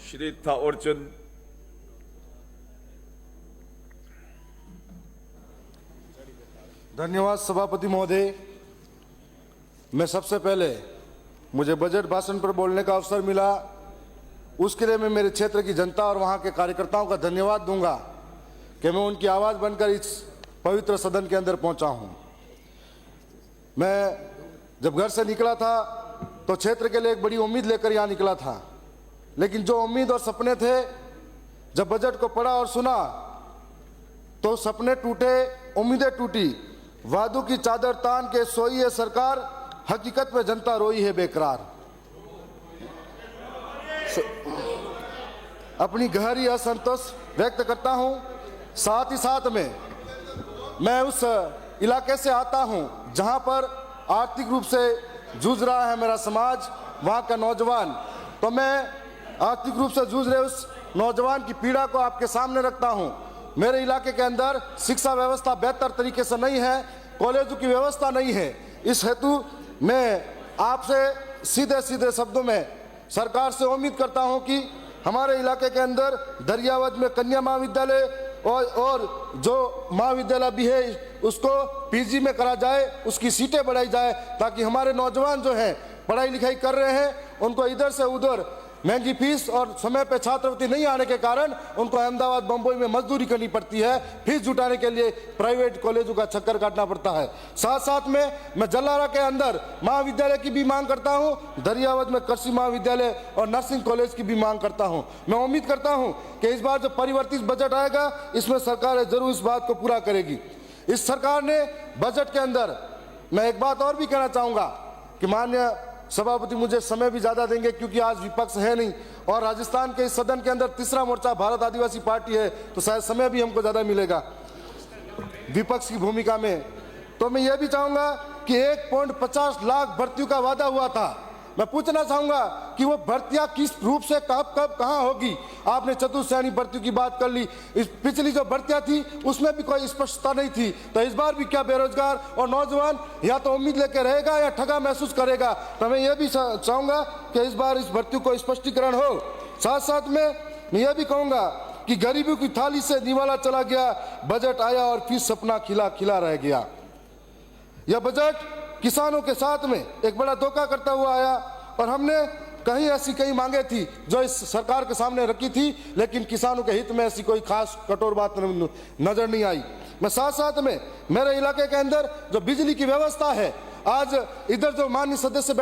श्री थावरचंद। धन्यवाद सभापति महोदय। मैं सबसे पहले मुझे बजट भाषण पर बोलने का अवसर मिला, उसके लिए मैं मेरे क्षेत्र की जनता और वहां के कार्यकर्ताओं का धन्यवाद दूंगा कि मैं उनकी आवाज बनकर इस पवित्र सदन के अंदर पहुंचा हूं। मैं जब घर से निकला था तो क्षेत्र के लिए एक बड़ी उम्मीद लेकर यहां निकला था, लेकिन जो उम्मीद और सपने थे, जब बजट को पढ़ा और सुना तो सपने टूटे, उम्मीदें टूटी। वादों की चादर तान के सोई है सरकार, हकीकत में जनता रोई है बेकरार। अपनी गहरी असंतोष व्यक्त करता हूं। साथ ही साथ में मैं उस इलाके से आता हूं जहां पर आर्थिक रूप से जूझ रहा है मेरा समाज, वहां का नौजवान। तो मैं आर्थिक रूप से जूझ रहे उस नौजवान की पीड़ा को आपके सामने रखता हूं। मेरे इलाके के अंदर शिक्षा व्यवस्था बेहतर तरीके से नहीं है, कॉलेजों की व्यवस्था नहीं है। इस हेतु मैं आपसे सीधे सीधे शब्दों में सरकार से उम्मीद करता हूं कि हमारे इलाके के अंदर दरियावद में कन्या महाविद्यालय और जो महाविद्यालय भी है उसको पीजी में करा जाए, उसकी सीटें बढ़ाई जाए, ताकि हमारे नौजवान जो हैं पढ़ाई लिखाई कर रहे हैं उनको इधर से उधर महंगी फीस और समय पे छात्रवृत्ति नहीं आने के कारण उनको अहमदाबाद बंबई में मजदूरी करनी पड़ती है, फीस जुटाने के लिए प्राइवेट कॉलेजों का चक्कर काटना पड़ता है। साथ साथ में मैं जलारा के अंदर महाविद्यालय की भी मांग करता हूं, दरियावद में कृषि महाविद्यालय और नर्सिंग कॉलेज की भी मांग करता हूं। मैं उम्मीद करता हूं कि इस बार जो परिवर्तित बजट आएगा इसमें सरकार जरूर इस बात को पूरा करेगी। इस सरकार ने बजट के अंदर, मैं एक बात और भी कहना चाहूंगा कि माननीय सभापति मुझे समय भी ज्यादा देंगे क्योंकि आज विपक्ष है नहीं और राजस्थान के इस सदन के अंदर तीसरा मोर्चा भारत आदिवासी पार्टी है, तो शायद समय भी हमको ज्यादा मिलेगा विपक्ष की भूमिका में। तो मैं यह भी चाहूंगा कि 1.50 लाख भर्तियों का वादा हुआ था। मैं पूछना चाहूंगा कि वो भर्तियां किस रूप से कब कहां होगी। आपने चतुर्श्रेणी भर्तियों की बात कर ली, इस पिछली जो भर्तियां थी उसमें भी कोई स्पष्टता नहीं थी, तो इस बार भी क्या बेरोजगार और नौजवान या तो उम्मीद लेकर रहेगा या ठगा महसूस करेगा। तो मैं ये भी चाहूंगा कि इस बार इस भर्तियों को स्पष्टीकरण हो। साथ साथ में मैं ये भी कहूंगा कि गरीबों की थाली से निवाला चला गया, बजट आया और फिर सपना खिला खिला रह गया। यह बजट किसानों के साथ में एक बड़ा धोखा करता हुआ आया और हमने कहीं ऐसी कई मांगे थी जो इस सरकार के सामने रखी थी, लेकिन किसानों के हित में ऐसी कोई खास कठोर बात नजर नहीं आई। मैं साथ साथ में मेरे इलाके के अंदर जो बिजली की व्यवस्था है, आज इधर जो माननीय सदस्य